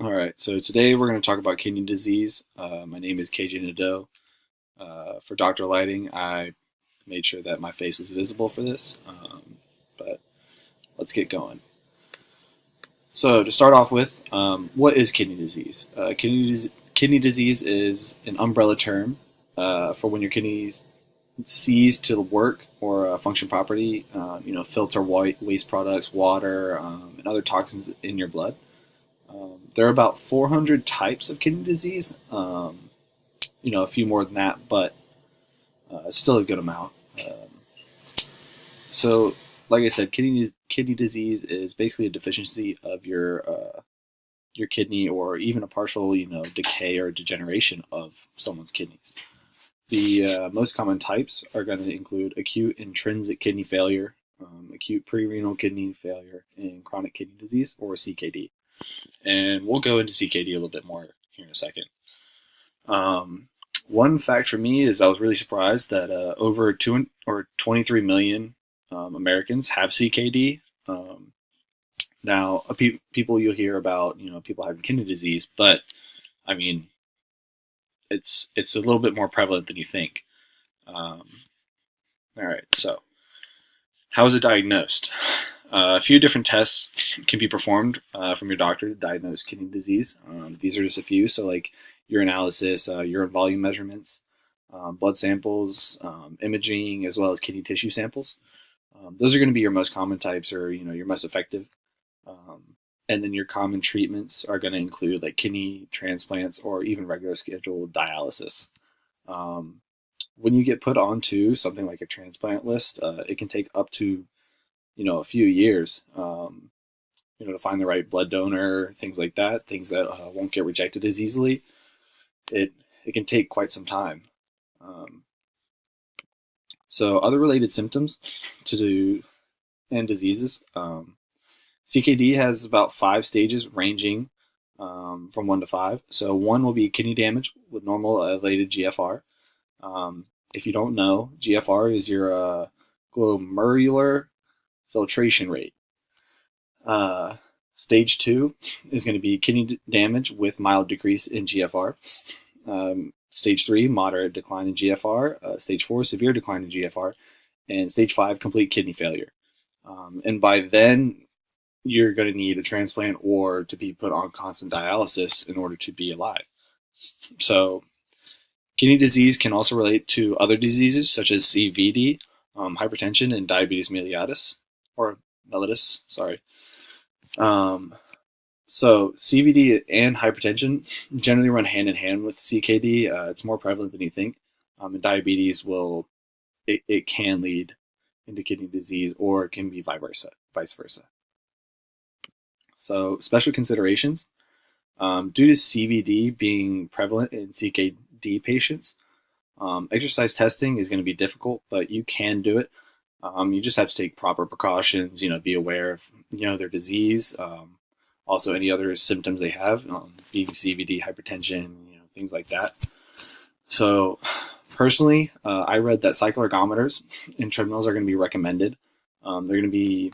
All right, so today we're going to talk about kidney disease. My name is KJ Nadeau. For Dr. Lighting, I made sure that my face was visible for this, but let's get going. So, to start off with, what is kidney disease? Kidney disease is an umbrella term for when your kidneys cease to work or function properly, filter waste products, water, and other toxins in your blood. There are about 400 types of kidney disease. A few more than that, but it's still a good amount. So, like I said, kidney disease is basically a deficiency of your kidney, or even a partial, decay or degeneration of someone's kidneys. The most common types are going to include acute intrinsic kidney failure, acute prerenal kidney failure, and chronic kidney disease, or CKD. And we'll go into CKD a little bit more here in a second. One fact for me is I was really surprised that over 23 million Americans have CKD. Now, people you'll hear about, people having kidney disease, but I mean, it's a little bit more prevalent than you think. All right, so how is it diagnosed? A few different tests can be performed from your doctor to diagnose kidney disease. These are just a few, so like urinalysis, urine volume measurements, blood samples, imaging, as well as kidney tissue samples. Those are going to be your most common types, or your most effective. And then your common treatments are going to include like kidney transplants or even regular scheduled dialysis. Um, when you get put onto something like a transplant list, it can take up to a few years, to find the right blood donor, things like that, things that won't get rejected as easily. It can take quite some time. Um, so other related symptoms to do and diseases. CKD has about 5 stages, ranging from 1 to 5. So 1 will be kidney damage with normal elevated GFR. If you don't know, GFR is your glomerular filtration rate. Uh, Stage 2 is going to be kidney damage with mild decrease in GFR. Stage 3, moderate decline in GFR. Stage 4, severe decline in GFR. And Stage 5, complete kidney failure. And by then, you're going to need a transplant or to be put on constant dialysis in order to be alive. So, kidney disease can also relate to other diseases such as CVD, hypertension, and diabetes mellitus, or mellitus, sorry. Um, so CVD and hypertension generally run hand in hand with CKD. It's more prevalent than you think. And diabetes it can lead into kidney disease, or it can be vice versa. So special considerations. Due to CVD being prevalent in CKD patients, exercise testing is going to be difficult, but you can do it. You just have to take proper precautions, be aware of, their disease, also any other symptoms they have, being CVD, hypertension, things like that. So personally, I read that cycle ergometers and treadmills are going to be recommended. They're going to be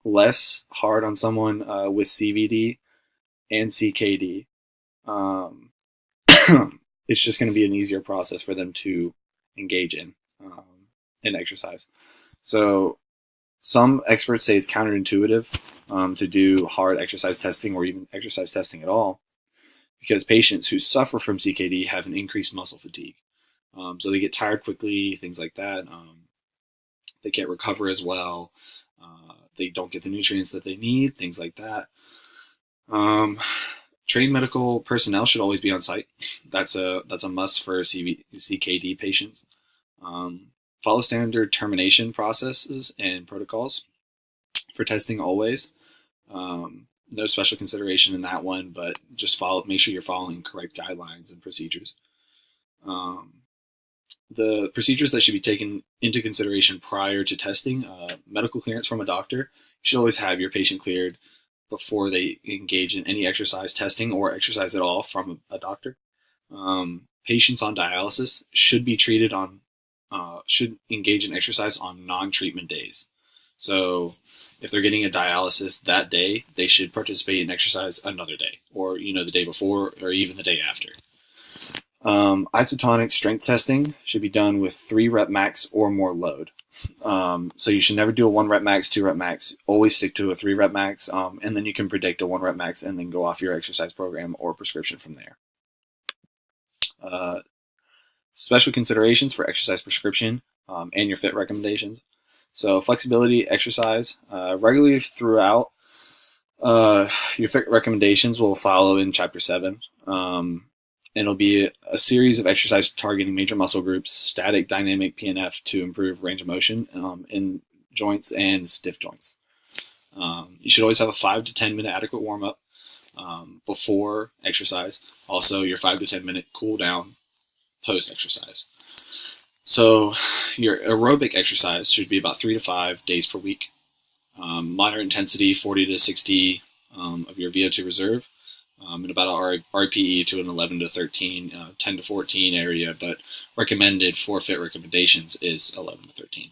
less hard on someone with CVD and CKD. Um, it's just going to be an easier process for them to engage in exercise. So some experts say it's counterintuitive to do hard exercise testing or even exercise testing at all, because patients who suffer from CKD have an increased muscle fatigue. So they get tired quickly, things like that. They can't recover as well. They don't get the nutrients that they need, things like that. Trained medical personnel should always be on site. That's a must for CKD patients. Follow standard termination processes and protocols for testing always. No special consideration in that one, but just make sure you're following correct guidelines and procedures. The procedures that should be taken into consideration prior to testing: medical clearance from a doctor. You should always have your patient cleared before they engage in any exercise testing or exercise at all from a doctor. Patients on dialysis should be treated should engage in exercise on non-treatment days. So if they're getting a dialysis that day, they should participate in exercise another day, or the day before, or even the day after. Isotonic strength testing should be done with 3 rep max or more load. So you should never do a 1 rep max, 2 rep max. Always stick to a 3 rep max, and then you can predict a 1 rep max and then go off your exercise program or prescription from there. Special considerations for exercise prescription and your fit recommendations. So flexibility, exercise, regularly throughout. Your fit recommendations will follow in Chapter 7. It'll be a series of exercise targeting major muscle groups, static, dynamic, PNF to improve range of motion in joints and stiff joints. You should always have a 5 to 10 minute adequate warm-up before exercise. Also, your 5 to 10 minute cool down post-exercise. So your aerobic exercise should be about 3 to 5 days per week. Moderate intensity, 40 to 60 of your VO2 reserve. And about an RPE to an 11 to 13, 10 to 14 area, but recommended for fit recommendations is 11 to 13.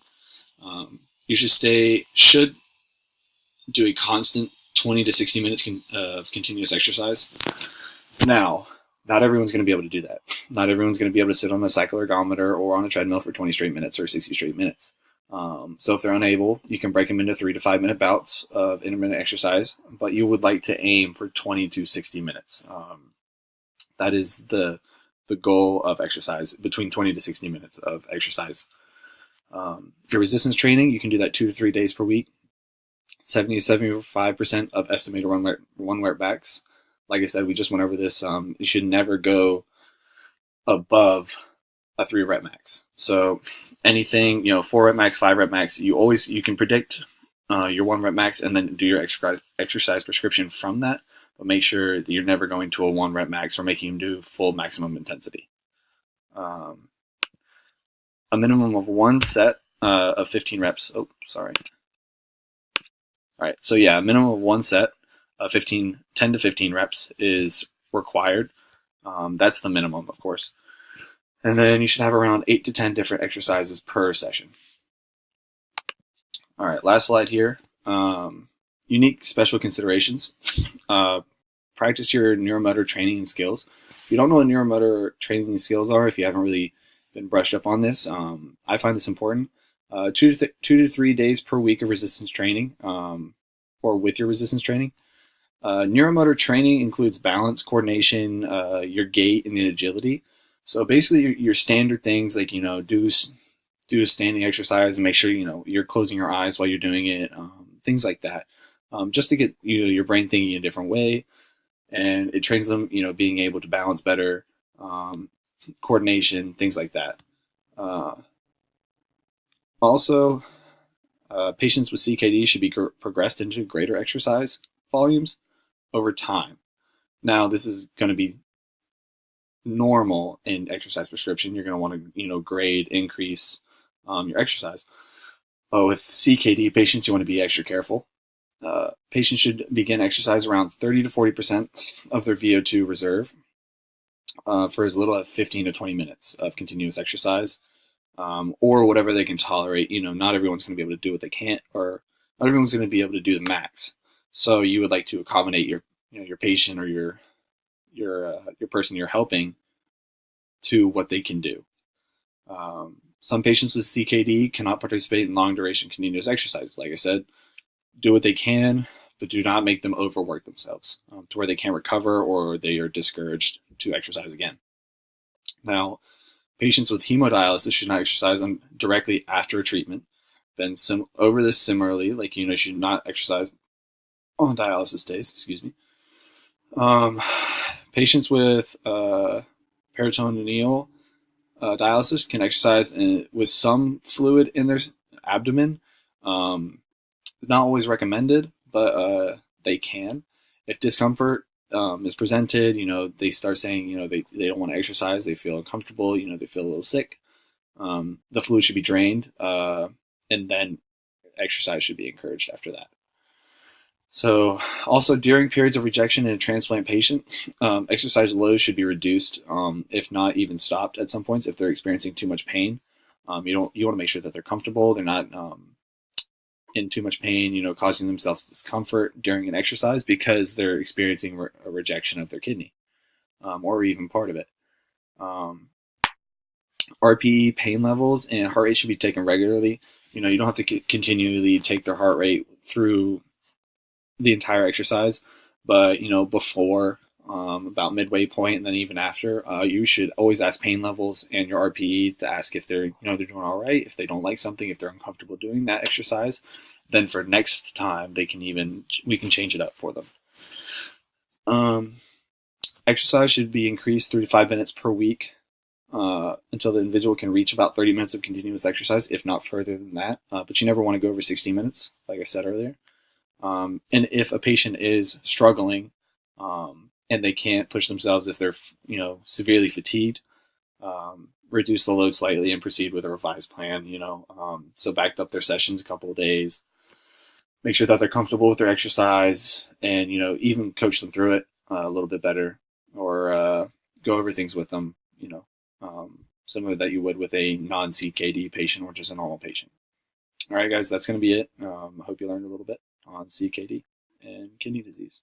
You should do a constant 20 to 60 minutes of continuous exercise. Now, not everyone's going to be able to do that. Not everyone's going to be able to sit on a cycle ergometer or on a treadmill for 20 straight minutes or 60 straight minutes. So if they're unable, you can break them into 3 to 5 minute bouts of intermittent exercise, but you would like to aim for 20 to 60 minutes. That is the goal of exercise, between 20 to 60 minutes of exercise. Your resistance training, you can do that 2 to 3 days per week. 70 to 75% of estimated one rep max. Like I said, we just went over this. You should never go above a 3 rep max. So anything, 4 rep max, 5 rep max, you can predict your 1 rep max and then do your exercise prescription from that, but make sure that you're never going to a 1 rep max or making them do full maximum intensity. A minimum of 1 set of 15 reps. Oh, sorry. All right. So yeah, a minimum of 1 set of 10 to 15 reps is required. That's the minimum, of course. And then you should have around 8 to 10 different exercises per session. All right, last slide here. Unique special considerations. Practice your neuromotor training and skills. If you don't know what neuromotor training and skills are, if you haven't really been brushed up on this, I find this important. 2 to 3 days per week of resistance training, or with your resistance training. Neuromotor training includes balance, coordination, your gait, and the agility. So basically, your standard things like do a standing exercise and make sure you're closing your eyes while you're doing it, things like that, just to get your brain thinking in a different way, and it trains them being able to balance better, coordination, things like that. Also, patients with CKD should be progressed into greater exercise volumes over time. Now, this is going to be normal in exercise prescription. You're going to want to grade, increase your exercise. But with CKD patients, you want to be extra careful. Patients should begin exercise around 30 to 40% of their VO2 reserve for as little as 15 to 20 minutes of continuous exercise, or whatever they can tolerate. Not everyone's going to be able to do what they can't, or not everyone's going to be able to do the max. So you would like to accommodate your patient or your person you're helping to what they can do. Some patients with CKD cannot participate in long duration continuous exercise. Like I said, do what they can, but do not make them overwork themselves to where they can't recover or they are discouraged to exercise again. Now, patients with hemodialysis should not exercise directly after a treatment. Then over this similarly, should not exercise on dialysis days. Excuse me. Patients with peritoneal dialysis can exercise with some fluid in their abdomen. Not always recommended, but they can. If discomfort is presented, they start saying, they don't want to exercise, they feel uncomfortable, they feel a little sick. The fluid should be drained, and then exercise should be encouraged after that. So also during periods of rejection in a transplant patient, exercise loads should be reduced, if not even stopped at some points if they're experiencing too much pain. You want to make sure that they're comfortable, they're not in too much pain, causing themselves discomfort during an exercise because they're experiencing a rejection of their kidney, or even part of it. RPE pain levels and heart rate should be taken regularly. You don't have to continually take their heart rate through the entire exercise, but before, about midway point, and then even after, you should always ask pain levels and your RPE to ask if they're they're doing all right. If they don't like something, if they're uncomfortable doing that exercise, then for next time we can change it up for them. Exercise should be increased 3 to 5 minutes per week until the individual can reach about 30 minutes of continuous exercise, if not further than that. But you never want to go over 60 minutes, like I said earlier. And if a patient is struggling and they can't push themselves, if they're severely fatigued, reduce the load slightly and proceed with a revised plan. So back up their sessions a couple of days, make sure that they're comfortable with their exercise, and even coach them through it a little bit better, or go over things with them. Similar that you would with a non-CKD patient or just a normal patient. All right, guys, that's going to be it. I hope you learned a little bit on CKD and kidney disease.